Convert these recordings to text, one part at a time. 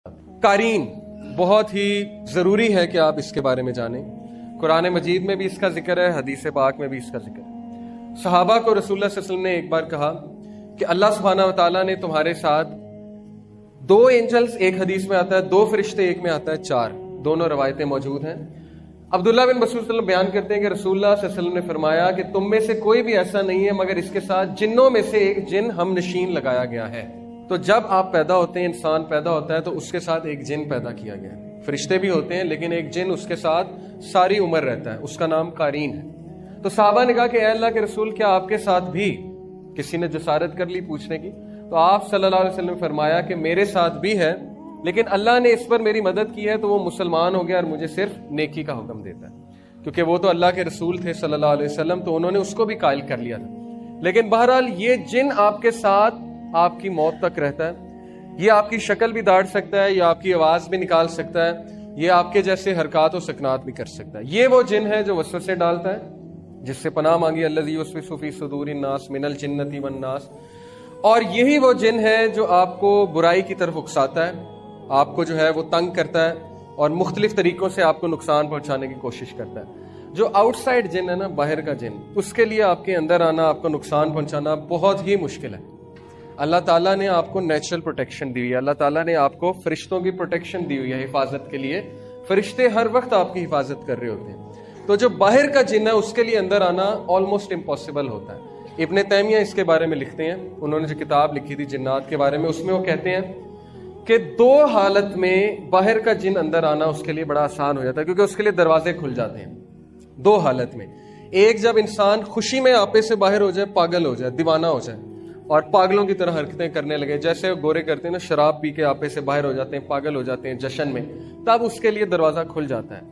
قارین بہت ہی ضروری ہے کہ آپ اس کے بارے میں جانیں. قرآن مجید میں بھی اس کا ذکر ہے، حدیث پاک میں بھی اس کا ذکر ہے. صحابہ کو رسول اللہ صلی اللہ علیہ وسلم نے ایک بار کہا کہ اللہ سبحانہ و تعالیٰ نے تمہارے ساتھ 2 اینجلز، ایک حدیث میں آتا ہے 2 فرشتے، ایک میں آتا ہے 4، دونوں روایتیں موجود ہیں. عبداللہ بن مسعود صلی اللہ علیہ وسلم بیان کرتے ہیں کہ رسول اللہ صلی اللہ علیہ وسلم نے فرمایا کہ تم میں سے کوئی بھی ایسا نہیں ہے مگر اس کے ساتھ جنوں میں سے ایک جن ہم نشین لگایا گیا ہے. تو جب آپ پیدا ہوتے ہیں، انسان پیدا ہوتا ہے تو اس کے ساتھ ایک جن پیدا کیا گیا ہے. فرشتے بھی ہوتے ہیں لیکن ایک جن اس کے ساتھ ساری عمر رہتا ہے، اس کا نام قارین ہے. تو صحابہ نے کہا کہ اے اللہ کے رسول، کیا آپ کے ساتھ بھی؟ کسی نے جسارت کر لی پوچھنے کی. تو آپ صلی اللہ علیہ وسلم نے فرمایا کہ میرے ساتھ بھی ہے، لیکن اللہ نے اس پر میری مدد کی ہے تو وہ مسلمان ہو گیا اور مجھے صرف نیکی کا حکم دیتا ہے. کیونکہ وہ تو اللہ کے رسول تھے صلی اللہ علیہ وسلم، تو انہوں نے اس کو بھی قائل کر لیا تھا. لیکن بہرحال یہ جن آپ کے ساتھ آپ کی موت تک رہتا ہے. یہ آپ کی شکل بھی داڑ سکتا ہے، یہ آپ کی آواز بھی نکال سکتا ہے، یہ آپ کے جیسے حرکات و سکنات بھی کر سکتا ہے. یہ وہ جن ہے جو وسوسے ڈالتا ہے، جس سے پناہ مانگی الذی یوسوس فی صدور الناس من الجنۃ والناس. اور یہی وہ جن ہے جو آپ کو برائی کی طرف اکساتا ہے، آپ کو جو ہے وہ تنگ کرتا ہے اور مختلف طریقوں سے آپ کو نقصان پہنچانے کی کوشش کرتا ہے. جو آؤٹ سائڈ جن ہے نا، باہر کا جن، اس کے لیے آپ کے اندر آنا، آپ کو نقصان پہنچانا بہت ہی مشکل ہے. اللہ تعالیٰ نے آپ کو نیچرل پروٹیکشن دی ہوئی ہے، اللہ تعالیٰ نے آپ کو فرشتوں کی پروٹیکشن دی ہوئی ہے حفاظت کے لیے. فرشتے ہر وقت آپ کی حفاظت کر رہے ہوتے ہیں. تو جو باہر کا جن ہے اس کے لیے اندر آنا آلموسٹ امپاسبل ہوتا ہے. ابن تیمیہ اس کے بارے میں لکھتے ہیں، انہوں نے جو کتاب لکھی تھی جنات کے بارے میں، اس میں وہ کہتے ہیں کہ 2 حالت میں باہر کا جن اندر آنا اس کے لیے بڑا آسان ہو جاتا ہے، کیونکہ اس کے لیے دروازے کھل جاتے ہیں. 2 حالت میں، ایک جب انسان خوشی میں آپے سے باہر ہو جائے، پاگل ہو جائے، دیوانہ ہو جائے اور پاگلوں کی طرح حرکتیں کرنے لگے، جیسے گورے کرتے ہیں نا، شراب پی کے آپے سے باہر ہو جاتے ہیں، پاگل ہو جاتے ہیں جشن میں، تب اس کے لیے دروازہ کھل جاتا ہے.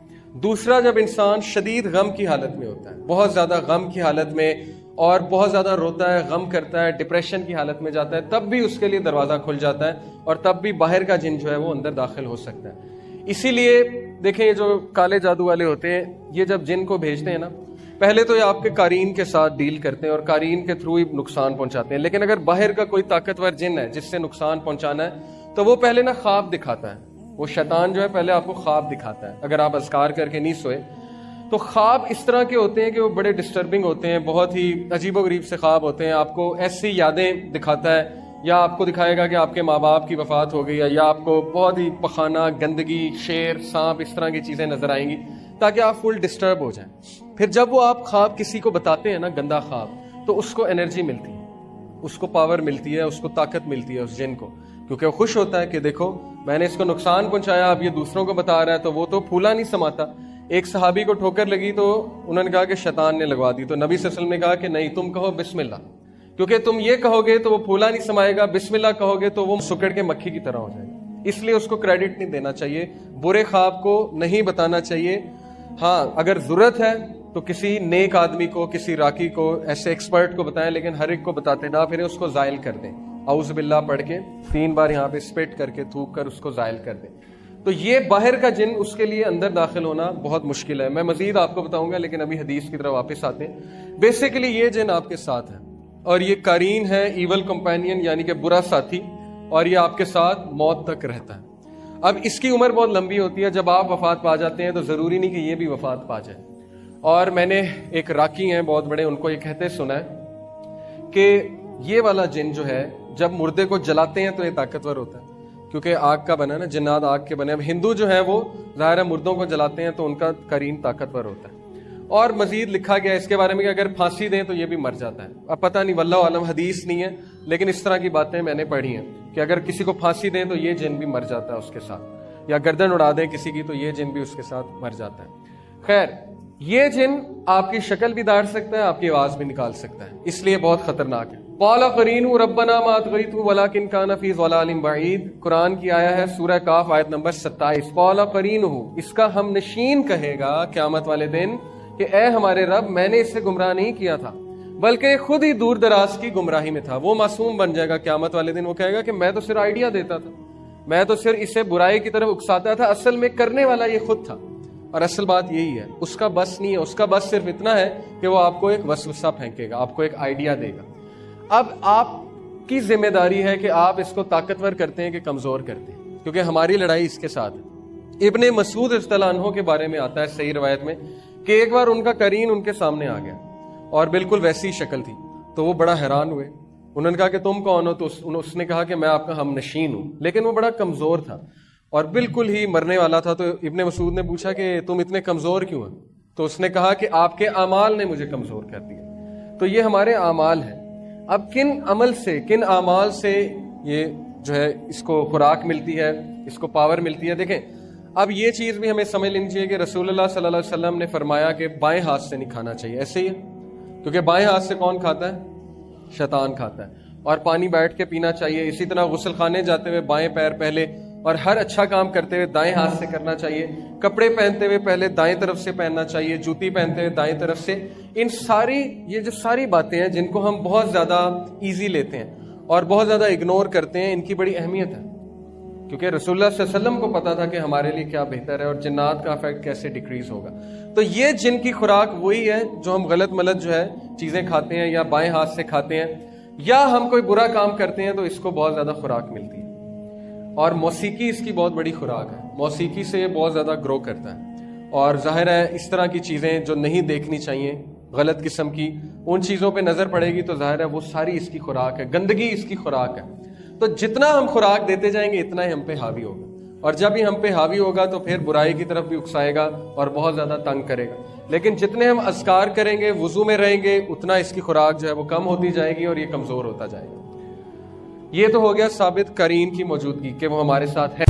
دوسرا، جب انسان شدید غم کی حالت میں ہوتا ہے، بہت زیادہ غم کی حالت میں، اور بہت زیادہ روتا ہے، غم کرتا ہے، ڈپریشن کی حالت میں جاتا ہے، تب بھی اس کے لیے دروازہ کھل جاتا ہے اور تب بھی باہر کا جن جو ہے وہ اندر داخل ہو سکتا ہے. اسی لیے دیکھیں، یہ جو کالے جادو والے ہوتے ہیں، یہ جب جن کو بھیجتے ہیں نا، پہلے تو یہ آپ کے قارین کے ساتھ ڈیل کرتے ہیں اور قارین کے تھرو ہی نقصان پہنچاتے ہیں. لیکن اگر باہر کا کوئی طاقتور جن ہے جس سے نقصان پہنچانا ہے تو وہ پہلے نا خواب دکھاتا ہے. وہ شیطان جو ہے پہلے آپ کو خواب دکھاتا ہے. اگر آپ اذکار کر کے نہیں سوئے تو خواب اس طرح کے ہوتے ہیں کہ وہ بڑے ڈسٹربنگ ہوتے ہیں، بہت ہی عجیب و غریب سے خواب ہوتے ہیں. آپ کو ایسی یادیں دکھاتا ہے، یا آپ کو دکھائے گا کہ آپ کے ماں باپ کی وفات ہو گئی ہے، یا آپ کو بہت ہی پخانہ، گندگی، شیر، سانپ، اس طرح کی چیزیں نظر آئیں گی تاکہ آپ فل ڈسٹرب ہو جائیں. پھر جب وہ آپ خواب کسی کو بتاتے ہیں نا، گندا خواب، تو اس کو انرجی ملتی ہے، اس کو پاور ملتی ہے، اس کو طاقت ملتی ہے اس جن کو، کیونکہ وہ خوش ہوتا ہے کہ دیکھو میں نے اس کو نقصان پہنچایا، اب یہ دوسروں کو بتا رہا ہے. تو وہ تو پھولا نہیں سماتا. ایک صحابی کو ٹھوکر لگی تو انہوں نے کہا کہ شیطان نے لگوا دی. تو نبی صلی اللہ علیہ وسلم نے کہا کہ نہیں، تم کہو بسم اللہ، کیونکہ تم یہ کہو گے تو وہ پھولا نہیں سمائے گا، بسم اللہ کہو گے تو وہ سکڑ کے مکھی کی طرح ہو جائے گا. اس لیے اس کو کریڈٹ نہیں دینا چاہیے، برے خواب کو نہیں بتانا چاہیے. ہاں اگر ضرورت ہے تو کسی نیک آدمی کو، کسی راکی کو، ایسے ایکسپرٹ کو بتائیں، لیکن ہر ایک کو بتاتے نہ پھر اس کو زائل کر دیں. اعوذ باللہ پڑھ کے 3 بار یہاں پہ سپٹ کر کے تھوک کر اس کو زائل کر دیں. تو یہ باہر کا جن، اس کے لیے اندر داخل ہونا بہت مشکل ہے. میں مزید آپ کو بتاؤں گا، لیکن ابھی حدیث کی طرف واپس آتے ہیں. بیسیکلی یہ جن آپ کے ساتھ ہے اور یہ قارین ہے، ایول کمپینین، یعنی کہ برا ساتھی، اور یہ آپ کے ساتھ موت تک رہتا ہے. اب اس کی عمر بہت لمبی ہوتی ہے. جب آپ وفات پا جاتے ہیں تو ضروری نہیں کہ یہ بھی وفات پا جائے. اور میں نے ایک راکی ہیں بہت بڑے، ان کو یہ کہتے سنا ہے کہ یہ والا جن جو ہے جب مردے کو جلاتے ہیں تو یہ طاقتور ہوتا ہے، کیونکہ آگ کا بنا ہے نا، جنات آگ کے بنے. اب ہندو جو ہے وہ ظاہر ہے مردوں کو جلاتے ہیں تو ان کا قارین طاقتور ہوتا ہے. اور مزید لکھا گیا اس کے بارے میں کہ اگر پھانسی دیں تو یہ بھی مر جاتا ہے. اب پتہ نہیں، واللہ عالم، حدیث نہیں ہے، لیکن اس طرح کی باتیں میں نے پڑھی ہیں کہ اگر کسی کو پھانسی دیں تو یہ جن بھی مر جاتا ہے اس کے ساتھ، یا گردن اڑا دیں کسی کی تو یہ جن بھی اس کے ساتھ مر جاتا ہے. خیر، یہ جن آپ کی شکل بھی داڑ سکتا ہے، آپ کی آواز بھی نکال سکتا ہے، اس لیے بہت خطرناک ہے. قال قرینہ ربنا ما اطغیتہ ولکن کان فی ضلال بعید. قرآن کی آیا ہے سورہ کاف آیت نمبر 27. قال قرینہ، اس کا ہم نشین کہے گا قیامت والے دن کہ اے ہمارے رب، میں نے اسے گمراہ نہیں کیا تھا بلکہ خود ہی دور دراز کی گمراہی میں تھا. وہ معصوم بن جائے گا قیامت والے دن. وہ کہے گا کہ میں تو صرف آئیڈیا دیتا تھا، میں تو صرف اسے برائی کی طرف اکساتا تھا، اصل میں کرنے والا یہ خود تھا. اور اصل بات یہی ہے، اس کا بس نہیں ہے. اس کا بس صرف اتنا ہے کہ وہ آپ کو ایک وسوسہ پھینکے گا، آپ کو ایک آئیڈیا دے گا. اب آپ کی ذمہ داری ہے کہ آپ اس کو طاقتور کرتے ہیں کہ کمزور کرتے ہیں. کیونکہ ہماری لڑائی اس کے ساتھ ہے۔ ابن مسعود رضی اللہ عنہ کے بارے میں آتا ہے صحیح روایت میں کہ ایک بار ان کا قرین ان کے سامنے آ گیا اور بالکل ویسی شکل تھی، تو وہ بڑا حیران ہوئے۔ انہوں نے کہا کہ تم کون ہو؟ تو اس نے کہا کہ میں آپ کا ہم نشین ہوں، لیکن وہ بڑا کمزور تھا اور بالکل ہی مرنے والا تھا۔ تو ابن مسعود نے پوچھا کہ تم اتنے کمزور کیوں ہیں؟ تو اس نے کہا کہ آپ کے اعمال نے مجھے کمزور کر دیا۔ تو یہ ہمارے اعمال ہیں۔ اب کن عمل سے، کن اعمال سے یہ جو ہے اس کو خوراک ملتی ہے، اس کو پاور ملتی ہے؟ دیکھیں اب یہ چیز بھی ہمیں سمجھ لینی چاہیے کہ رسول اللہ صلی اللہ علیہ وسلم نے فرمایا کہ بائیں ہاتھ سے نہیں کھانا چاہیے، ایسے ہی ہے، کیونکہ بائیں ہاتھ سے کون کھاتا ہے؟ شیطان کھاتا ہے۔ اور پانی بیٹھ کے پینا چاہیے، اسی طرح غسل خانے جاتے ہوئے بائیں پیر پہلے، اور ہر اچھا کام کرتے ہوئے دائیں ہاتھ سے کرنا چاہیے، کپڑے پہنتے ہوئے پہلے دائیں طرف سے پہننا چاہیے، جوتی پہنتے ہوئے دائیں طرف سے۔ ان ساری یہ جو ساری باتیں ہیں جن کو ہم بہت زیادہ ایزی لیتے ہیں اور بہت زیادہ اگنور کرتے ہیں، ان کی بڑی اہمیت ہے، کیونکہ رسول اللہ صلی اللہ علیہ وسلم کو پتا تھا کہ ہمارے لیے کیا بہتر ہے اور جنات کا افیکٹ کیسے ڈیکریز ہوگا۔ تو یہ جن کی خوراک وہی ہے جو ہم غلط ملت جو ہے چیزیں کھاتے ہیں یا بائیں ہاتھ سے کھاتے ہیں، یا ہم کوئی برا کام کرتے ہیں تو اس کو بہت زیادہ خوراک ملتی ہے۔ اور موسیقی اس کی بہت بڑی خوراک ہے، موسیقی سے یہ بہت زیادہ گرو کرتا ہے۔ اور ظاہر ہے اس طرح کی چیزیں جو نہیں دیکھنی چاہیے، غلط قسم کی، ان چیزوں پہ نظر پڑے گی تو ظاہر ہے وہ ساری اس کی خوراک ہے، گندگی اس کی خوراک ہے۔ تو جتنا ہم خوراک دیتے جائیں گے اتنا ہی ہم پہ حاوی ہوگا، اور جب ہی ہم پہ حاوی ہوگا تو پھر برائی کی طرف بھی اکسائے گا اور بہت زیادہ تنگ کرے گا۔ لیکن جتنے ہم اذکار کریں گے، وضو میں رہیں گے، اتنا اس کی خوراک جو ہے وہ کم ہوتی جائے گی اور یہ کمزور ہوتا جائے گا۔ یہ تو ہو گیا ثابت قرین کی موجودگی کہ وہ ہمارے ساتھ ہے۔